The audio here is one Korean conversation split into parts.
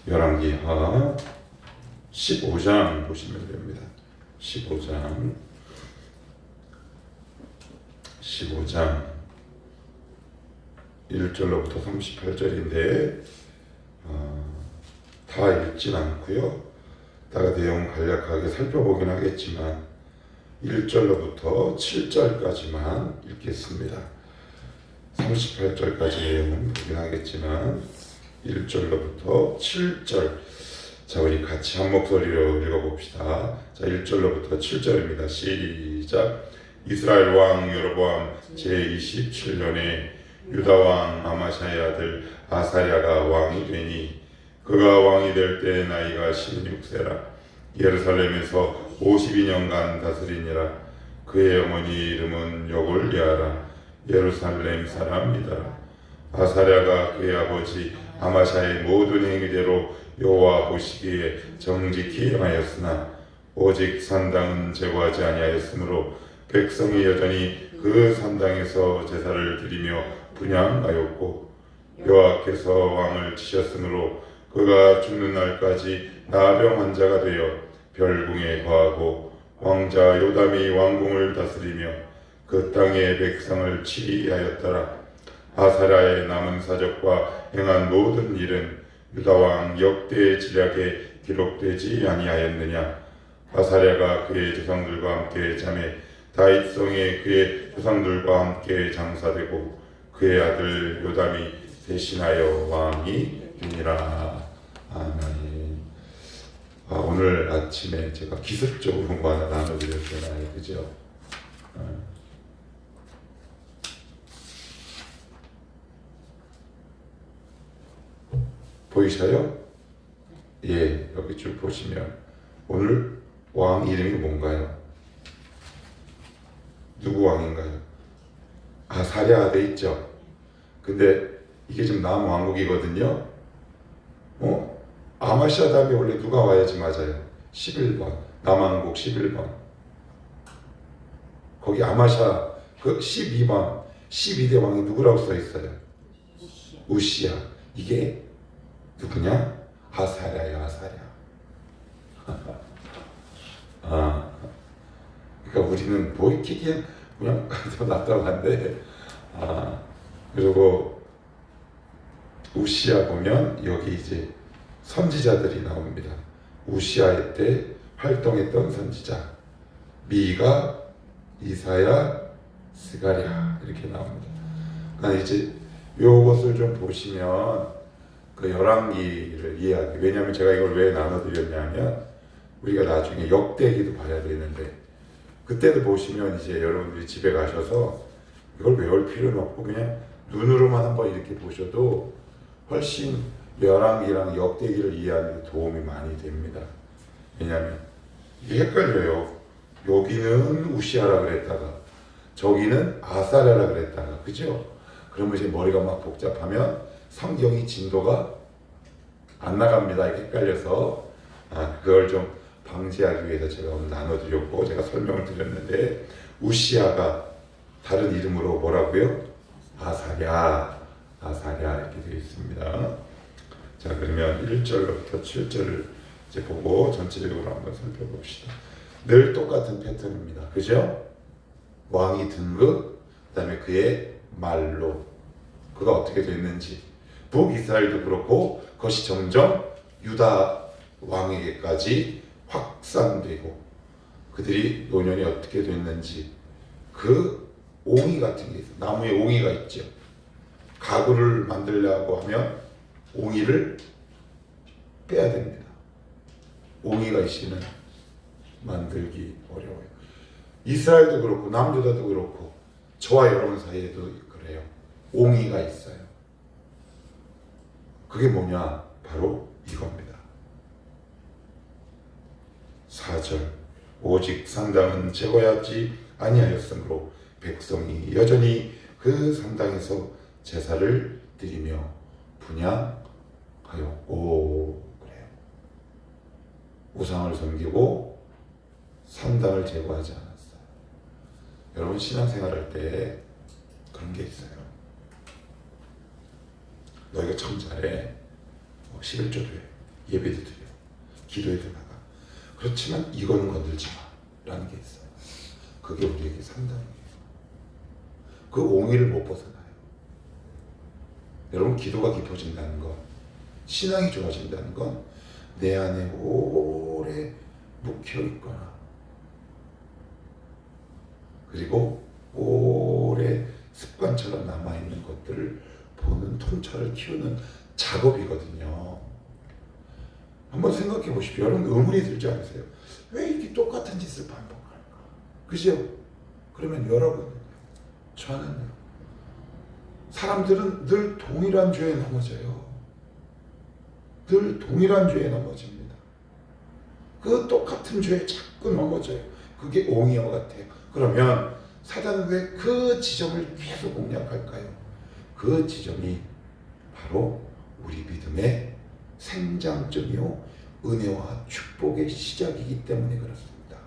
열왕기하 15장 보시면 됩니다. 15장 1절로부터 38절인데 다 읽진 않고요. 다가 내용 간략하게 살펴보긴 하겠지만 1절로부터 7절까지만 읽겠습니다. 38절까지 내용은 보긴 하겠지만 1절로부터 7절, 자 우리 같이 한 목소리로 읽어봅시다. 자 1절로부터 7절입니다. 시작. 이스라엘 왕 여로보암 제27년에 유다 왕 아마샤의 아들 아사랴가 왕이 되니 그가 왕이 될 때 나이가 16세라. 예루살렘에서 52년간 다스리니라. 그의 어머니 이름은 여골리아라. 예루살렘 사람이더라. 아사랴가 그의 아버지 아마샤의 모든 행위대로 여호와 보시기에 정직히 행하였으나 오직 산당은 제거하지 아니하였으므로 백성이 여전히 그 산당에서 제사를 드리며 분향하였고 여호와께서 왕을 치셨으므로 그가 죽는 날까지 나병 환자가 되어 별궁에 거하고 왕자 요담이 왕궁을 다스리며 그 땅의 백성을 치리하였더라. 아사랴의 남은 사적과 행한 모든 일은 유다왕 역대 지략에 기록되지 아니하였느냐. 아사랴가 그의 조상들과 함께 자매 다윗성에 그의 조상들과 함께 장사되고 그의 아들 요담이 대신하여 왕이 되니라. 아멘. 오늘 아침에 제가 기습적으로 뭐 하나 나눠드렸잖아요. 그죠? 보이셔요? 예, 여기 쭉 보시면 오늘 왕 이름이 뭔가요? 누구 왕인가요? 아사랴 돼 있죠? 근데 이게 지금 남왕국이거든요. 아마샤 다음에 원래 누가 와야지 맞아요? 11번 남왕국 11번. 거기 아마샤 그 12번 12대 왕이 누구라고 써 있어요? 우시야. 이게 누구냐? 아사랴야. 아사랴. 그러니까 우리는 보이키기엔 그냥 더 납작한데 그리고 우시야 보면 여기 이제 선지자들이 나옵니다. 우시야 때 활동했던 선지자 미가, 이사야, 스가랴 이렇게 나옵니다. 그러니까 이제 요것을 좀 보시면 그 열왕기를 이해하기. 왜냐하면 제가 이걸 왜 나눠드렸냐면 우리가 나중에 역대기도 봐야 되는데 그때도 보시면 이제 여러분들이 집에 가셔서 이걸 외울 필요는 없고 그냥 눈으로만 한번 이렇게 보셔도 훨씬 열왕기랑 역대기를 이해하는 데 도움이 많이 됩니다. 왜냐하면 이게 헷갈려요. 여기는 우시아라 그랬다가 저기는 아사랴라 그랬다가 그죠? 그러면 이제 머리가 막 복잡하면 성경이 진도가 안 나갑니다. 이렇게 헷갈려서 그걸 좀 방지하기 위해서 제가 오늘 나눠드렸고 제가 설명을 드렸는데 우시아가 다른 이름으로 뭐라고요? 아사랴 이렇게 되어 있습니다. 자 그러면 1절부터 7절을 이제 보고 전체적으로 한번 살펴봅시다. 늘 똑같은 패턴입니다. 그죠? 왕이 등극, 그 다음에 그의 말로 그가 어떻게 됐는지 북이스라엘도 그렇고 그것이 점점 유다 왕에게까지 확산되고 그들이 노년이 어떻게 됐는지 그 옹이 같은 게 있어요. 나무에 옹이가 있죠. 가구를 만들려고 하면 옹이를 빼야 됩니다. 옹이가 있으면 만들기 어려워요. 이스라엘도 그렇고 남유다도 그렇고 저와 여러분 사이에도 그래요. 옹이가 있어요. 그게 뭐냐? 바로 이겁니다. 4절 오직 산당은 제거하지 아니하였으므로 백성이 여전히 그 산당에서 제사를 드리며 분향하였고 그래요. 우상을 섬기고 산당을 제거하지 않았어요. 여러분 신앙생활할 때 그런 게 있어요. 너희가 참 잘해. 11조도 해. 예배도 드려, 기도해도 나가. 그렇지만 이거는 건들지 마라는 게 있어요. 그게 우리에게 상당해요. 그 옹의를 못 벗어나요. 여러분, 기도가 깊어진다는 건, 신앙이 좋아진다는 건 내 안에 오래 묵혀있거나 그리고 오래 습관처럼 남아있는 것들을 보는 통찰을 키우는 작업이거든요. 한번 생각해 보십시오. 여러분, 의문이 들지 않으세요? 왜 이렇게 똑같은 짓을 반복할까? 그죠? 그러면 여러분, 저는요, 사람들은 늘 동일한 죄에 넘어져요. 늘 동일한 죄에 넘어집니다. 그 똑같은 죄에 자꾸 넘어져요. 그게 옹이와 같아요. 그러면 사단은 왜 그 지점을 계속 공략할까요? 그 지점이 바로 우리 믿음의 생장점이요, 은혜와 축복의 시작이기 때문에 그렇습니다.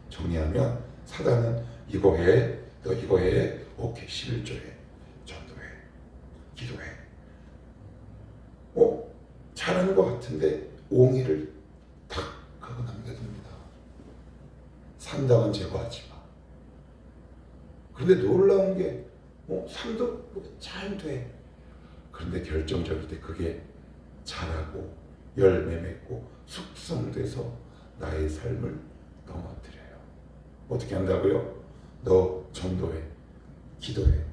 정리하면 사단은 이거 해, 너 이거 해, 오케이, 11조해, 전도해, 기도해. 잘하는 것 같은데 옹이를 탁 하고 남겨둡니다. 산당은 제거하지 마. 그런데 놀라운 게 삶도 잘 돼. 그런데 결정적일 때 그게 자라고 열매 맺고 숙성돼서 나의 삶을 넘어뜨려요. 어떻게 한다고요? 너 전도해, 기도해.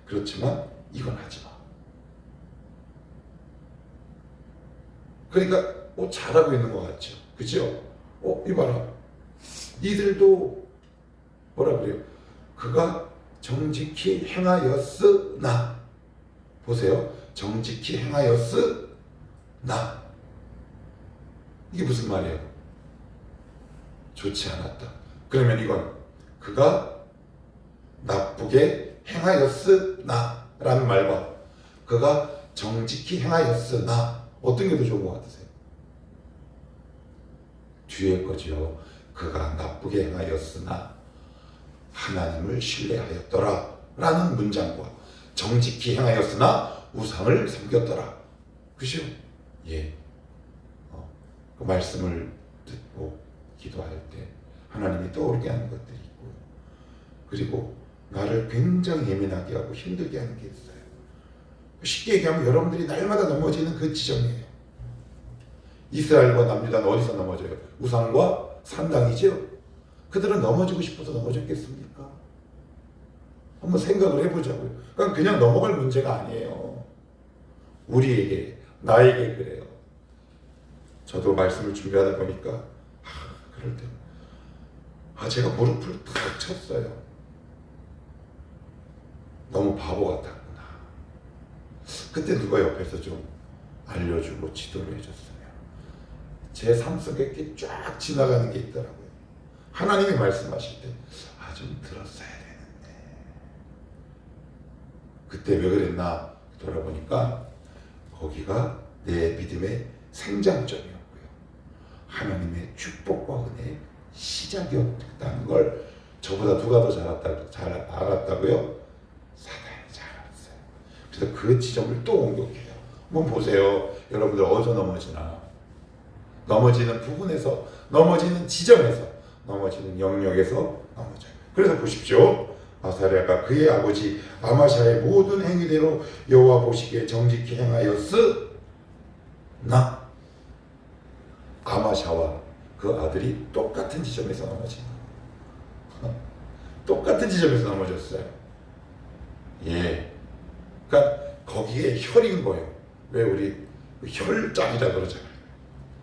그렇지만 이건 하지 마. 그러니까 잘하고 있는 것 같죠. 그죠? 이봐라. 이들도 뭐라 그래요? 그가 정직히 행하였으나, 보세요. 정직히 행하였으나, 이게 무슨 말이에요? 좋지 않았다. 그러면 이건 그가 나쁘게 행하였으나 라는 말과 그가 정직히 행하였으나, 어떤 게 더 좋은 것 같으세요? 뒤에 거죠. 그가 나쁘게 행하였으나 하나님을 신뢰하였더라 라는 문장과 정직히 행하였으나 우상을 섬겼더라. 그죠? 예. 그 말씀을 듣고 기도할 때 하나님이 떠오르게 하는 것들이 있고요. 그리고 나를 굉장히 예민하게 하고 힘들게 하는 게 있어요. 쉽게 얘기하면 여러분들이 날마다 넘어지는 그 지점이에요. 이스라엘과 남유다는 어디서 넘어져요? 우상과 산당이죠. 그들은 넘어지고 싶어서 넘어졌겠습니까? 한번 생각을 해보자고요. 그냥 넘어갈 문제가 아니에요. 우리에게, 나에게 그래요. 저도 말씀을 준비하다 보니까 그럴 때 제가 무릎을 탁 쳤어요. 너무 바보 같았구나. 그때 누가 옆에서 좀 알려주고 지도를 해줬어요. 제 삶 속에 이렇게 쫙 지나가는 게 있더라고요. 하나님이 말씀하실 때 좀 들었어야 되는데. 그때 왜 그랬나 돌아보니까 거기가 내 믿음의 생장점이었고요. 하나님의 축복과 은혜의 시작이었다는 걸 저보다 누가 더 잘 알았다고요? 사단이 잘 알았어요. 그래서 그 지점을 또 공격해요. 한번 보세요. 여러분들 어디서 넘어지나? 넘어지는 부분에서, 넘어지는 지점에서, 넘어지는 영역에서 넘어져요. 그래서 보십시오. 아사랴가 그의 아버지 아마샤의 모든 행위대로 여호와 보시기에 정직히 행하였으나, 아마샤와 그 아들이 똑같은 지점에서 넘어진 거예요. 똑같은 지점에서 넘어졌어요. 예. 그러니까 거기에 혈인 거예요. 왜 우리 혈자리라 그러잖아요.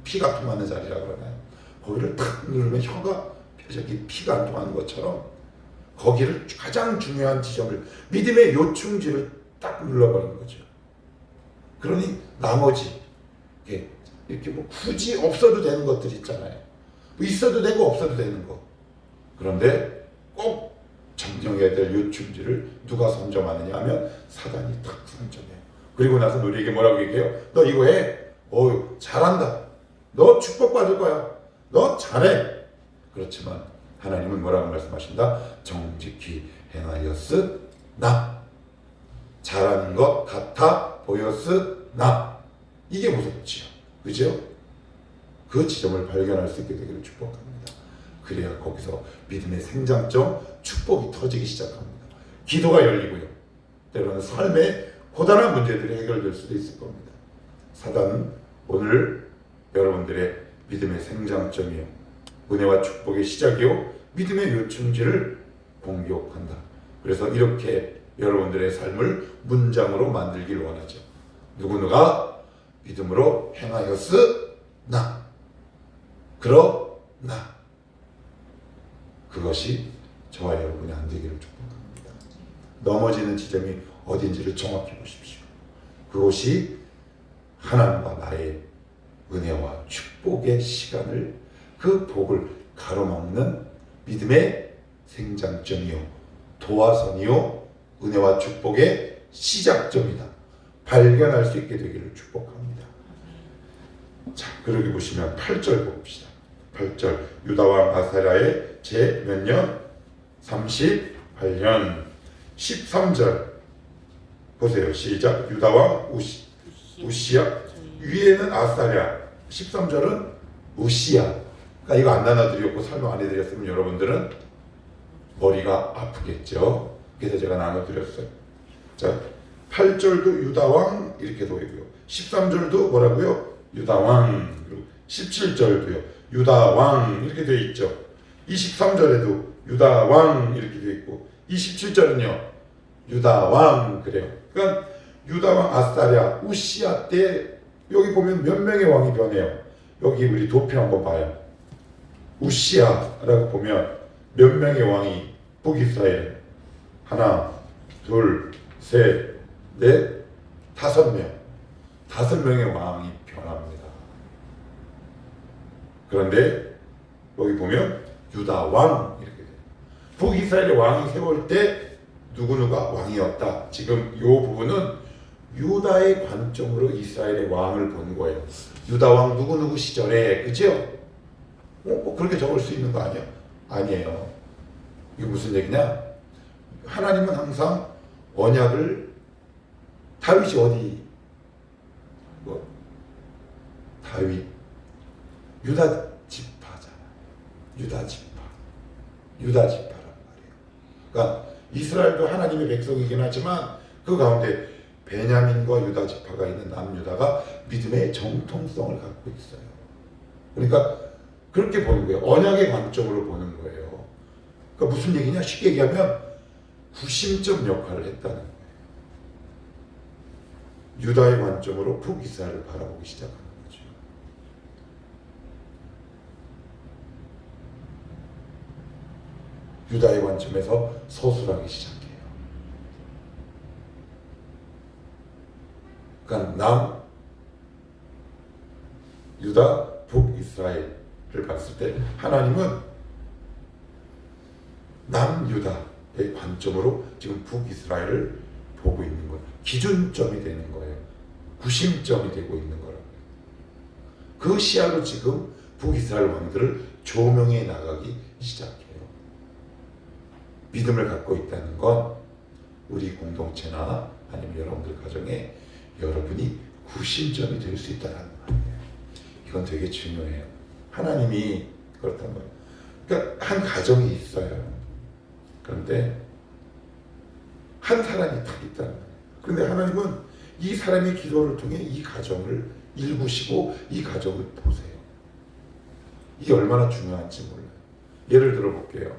피가 통하는 자리라 그러나요? 거기를 탁 누르면 혀가 저기 피가 안 통하는 것처럼 거기를 가장 중요한 지점을, 믿음의 요충지를 딱 눌러버리는 거죠. 그러니 나머지 이렇게 뭐 굳이 없어도 되는 것들 있잖아요. 뭐 있어도 되고 없어도 되는 거. 그런데 꼭 점령해야 될 요충지를 누가 선점하느냐 하면 사단이 딱 선점해요. 그리고 나서 우리에게 뭐라고 얘기해요? 너 이거 해. 잘한다. 너 축복받을 거야. 너 잘해. 그렇지만 하나님은 뭐라고 말씀하신다? 정직히 행하였으나, 잘하는 것 같아 보였으나. 이게 무섭지요. 그죠? 그 지점을 발견할 수 있게 되기를 축복합니다. 그래야 거기서 믿음의 생장점, 축복이 터지기 시작합니다. 기도가 열리고요. 때로는 삶의 고단한 문제들이 해결될 수도 있을 겁니다. 사단은 오늘 여러분들의 믿음의 생장점이요, 은혜와 축복의 시작이요, 믿음의 요충지를 공격한다. 그래서 이렇게 여러분들의 삶을 문장으로 만들길 원하죠. 누구누가 믿음으로 행하였으나, 그러나 그것이 저와 여러분이 안 되기를 축복합니다. 넘어지는 지점이 어딘지를 정확히 보십시오. 그것이 하나님과 나의 은혜와 축복의 시간을, 그 복을 가로막는 믿음의 생장점이요, 도화선이요, 은혜와 축복의 시작점이다. 발견할 수 있게 되기를 축복합니다. 자, 그러기 보시면 8절 봅시다. 8절, 유다왕 아사랴의 제 몇 년? 38년. 13절 보세요. 시작. 유다왕 우시야, 위에는 아사랴, 13절은 우시야. 그러니까 이거 안 나눠드렸고 설명 안 해드렸으면 여러분들은 머리가 아프겠죠. 그래서 제가 나눠드렸어요. 자, 8절도 유다왕 이렇게 되고요. 13절도 뭐라고요? 유다왕. 그리고 17절도요. 유다왕 이렇게 되어 있죠. 23절에도 유다왕 이렇게 되어 있고 27절은요. 유다왕 그래요. 그러니까 유다왕 아사랴 우시야 때 여기 보면 몇 명의 왕이 변해요. 여기 우리 도표 한번 봐요. 우시야라고 보면 몇 명의 왕이 북이스라엘? 하나, 둘, 셋, 넷, 5명. 5명의 왕이 변합니다. 그런데 여기 보면 유다 왕 이렇게 돼요. 북이스라엘의 왕이 세울 때 누구누가 왕이었다. 지금 이 부분은 유다의 관점으로 이스라엘의 왕을 본 거예요. 유다 왕 누구누구 시절에, 그죠? 뭐 그렇게 적을 수 있는 거 아니야? 아니에요. 이게 무슨 얘기냐? 하나님은 항상 언약을, 다윗이 어디? 다윗 유다 지파잖아. 유다 지파란 말이에요. 그러니까 이스라엘도 하나님의 백성이긴 하지만 그 가운데 베냐민과 유다 지파가 있는 남유다가 믿음의 정통성을 갖고 있어요. 그러니까 그렇게 보는 거예요. 언약의 관점으로 보는 거예요. 그러니까 무슨 얘기냐? 쉽게 얘기하면 구심점 역할을 했다는 거예요. 유다의 관점으로 북이스라엘을 바라보기 시작하는 거죠. 유다의 관점에서 서술하기 시작해요. 그러니까 남, 유다, 북이스라엘을 봤을 때 하나님은 남유다의 관점으로 지금 북이스라엘을 보고 있는 거예요. 기준점이 되는 거예요. 구심점이 되고 있는 거라고요. 그 시야로 지금 북이스라엘 왕들을 조명해 나가기 시작해요. 믿음을 갖고 있다는 건 우리 공동체나 아니면 여러분들 가정에 여러분이 구심점이 될 수 있다는 말이에요. 이건 되게 중요해요. 하나님이 그렇단 말이에요. 그러니까 한 가정이 있어요. 그런데 한 사람이 딱 있다는 거예요. 그런데 하나님은 이 사람의 기도를 통해 이 가정을 일구시고 이 가정을 보세요. 이게 얼마나 중요한지 몰라요. 예를 들어 볼게요.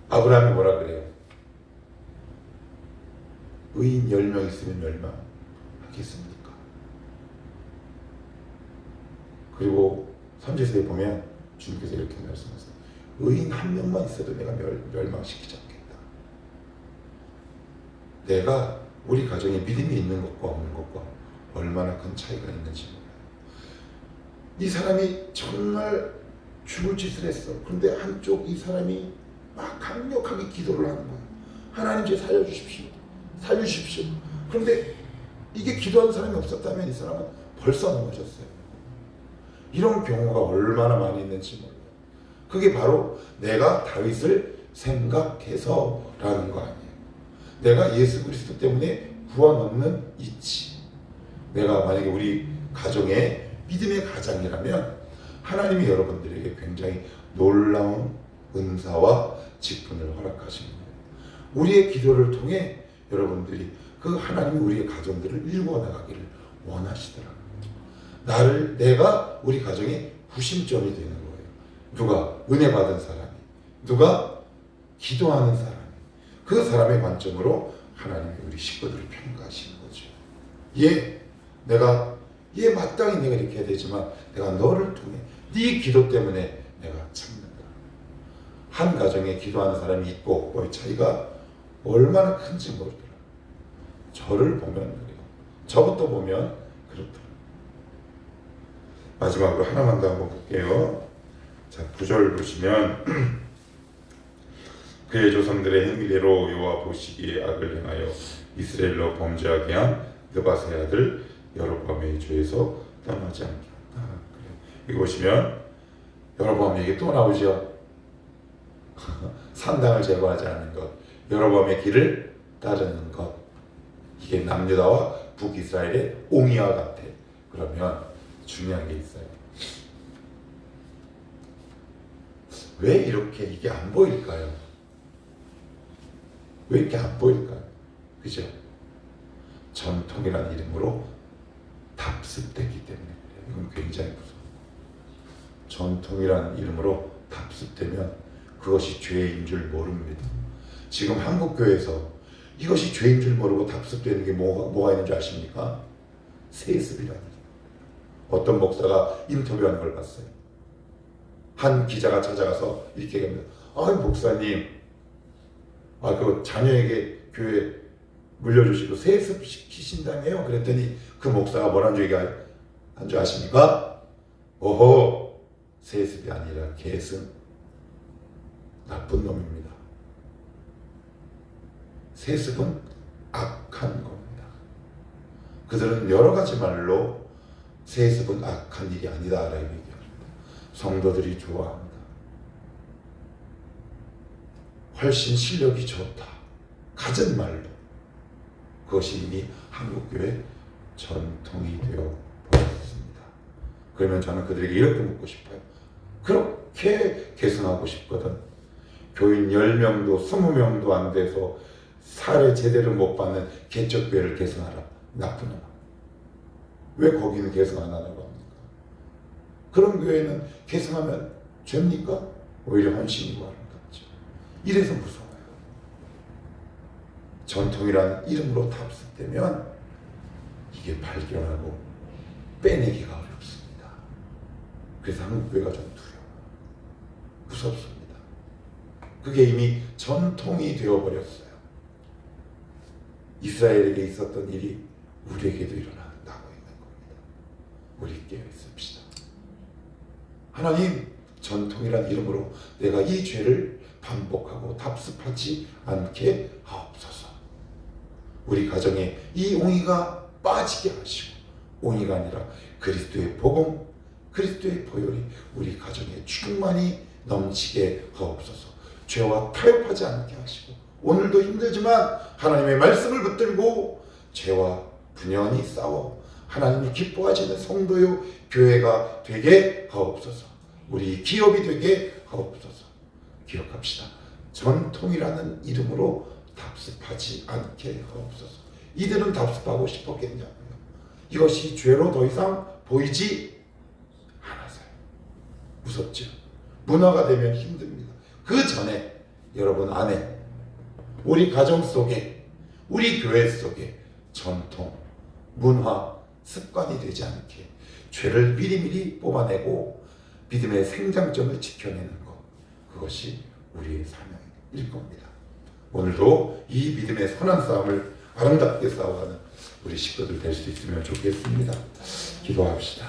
아브라함이 뭐라 그래요? 의인 10명 있으면 멸망하겠습니까? 그리고 선지서에 보면 주님께서 이렇게 말씀하세요. 의인 1명만 있어도 내가 멸망시키지 않겠다. 내가 우리 가정에 믿음이 있는 것과 없는 것과 얼마나 큰 차이가 있는지 몰라요. 이 사람이 정말 죽을 짓을 했어. 그런데 한쪽 이 사람이 막 강력하게 기도를 하는 거예요. 하나님 제 살려주십시오. 살려주십시오. 그런데 이게 기도하는 사람이 없었다면 이 사람은 벌써 넘어졌어요. 이런 경우가 얼마나 많이 있는지 몰라요. 그게 바로 내가 다윗을 생각해서라는 거 아니에요. 내가 예수 그리스도 때문에 구원 얻는 이치, 내가 만약에 우리 가정의 믿음의 가장이라면 하나님이 여러분들에게 굉장히 놀라운 은사와 직분을 허락하십니다. 우리의 기도를 통해 여러분들이 그 하나님이 우리의 가정들을 일구어 나가기를 원하시더라고요. 내가 우리 가정의 구심점이 되는 거예요. 누가? 은혜 받은 사람이. 누가? 기도하는 사람이. 그 사람의 관점으로 하나님이 우리 식구들을 평가하시는 거죠. 마땅히 내가 이렇게 해야 되지만 내가 너를 통해 네 기도 때문에 내가 참는다. 한 가정에 기도하는 사람이 있고 없고의 차이가 얼마나 큰지 모르더라. 저를 보면 그래요. 저부터 보면 그렇더라. 마지막으로 하나만 더 한번 볼게요. 자, 9절 보시면 그의 조상들의 행위대로 여호와 보시기에 악을 행하여 이스라엘로 범죄하게 한 느바세 아들 여로보암의 죄에서 떠나지 않게 한다. 여기 보시면 여로보암 얘기 또 나오죠. 산당을 제거하지 않는 것, 여로보암의 길을 따르는 것, 이게 남유다와 북이스라엘의 옹이와 같아. 그러면 중요한 게 있어요. 왜 이렇게 이게 안 보일까요? 왜 이렇게 안 보일까요? 그죠? 전통이라는 이름으로 답습됐기 때문에 그래요. 이건 굉장히 무서워요. 전통이라는 이름으로 답습되면 그것이 죄인 줄 모릅니다. 지금 한국교회에서 이것이 죄인 줄 모르고 답습되는 게 뭐가 있는 줄 아십니까? 세습이라는 게. 어떤 목사가 인터뷰하는 걸 봤어요. 한 기자가 찾아가서 이렇게 얘기합니다. 목사님, 그 자녀에게 교회 물려주시고 세습 시키신다며요? 그랬더니 그 목사가 뭐라는 얘기한 줄 아십니까? 오호, 세습이 아니라 계승. 나쁜 놈입니다. 세습은 악한 겁니다. 그들은 여러 가지 말로 세습은 악한 일이 아니다라고 얘기합니다. 성도들이 좋아합니다. 훨씬 실력이 좋다. 갖은 말로. 그것이 이미 한국교회 전통이 되어 버렸습니다. 그러면 저는 그들에게 이렇게 묻고 싶어요. 그렇게 계승하고 싶거든. 교인 10명도 20명도 안 돼서 사례 제대로 못 받는 개척교회를 계승하라. 나쁜 놈아. 왜 거기는 계승 안 하라고 합니까? 그런 교회는 계승하면 죄입니까? 오히려 헌신이고 아름답죠. 이래서 무서워요. 전통이라는 이름으로 답습되면 이게 발견하고 빼내기가 어렵습니다. 그래서 한국교회가 좀 두려워요. 무섭습니다. 그게 이미 전통이 되어버렸어요. 이스라엘에게 있었던 일이 우리에게도 일어난다고 있는 겁니다. 우리 깨어 있읍시다. 하나님, 전통이란 이름으로 내가 이 죄를 반복하고 답습하지 않게 하옵소서. 우리 가정에 이 옹이가 빠지게 하시고, 옹이가 아니라 그리스도의 복음, 그리스도의 보혈이 우리 가정에 충만히 넘치게 하옵소서. 죄와 타협하지 않게 하시고, 오늘도 힘들지만 하나님의 말씀을 붙들고 죄와 분연히 싸워 하나님을 기뻐하시는 성도요 교회가 되게 하옵소서. 우리 기업이 되게 하옵소서. 기억합시다. 전통이라는 이름으로 답습하지 않게 하옵소서. 이들은 답습하고 싶었겠냐고요. 이것이 죄로 더 이상 보이지 않아서요. 무섭죠. 문화가 되면 힘듭니다. 그 전에 여러분 안에 우리 가정 속에 우리 교회 속에 전통, 문화, 습관이 되지 않게 죄를 미리미리 뽑아내고 믿음의 생장점을 지켜내는 것, 그것이 우리의 사명일 겁니다. 오늘도 이 믿음의 선한 싸움을 아름답게 싸워가는 우리 식구들 될 수 있으면 좋겠습니다. 기도합시다.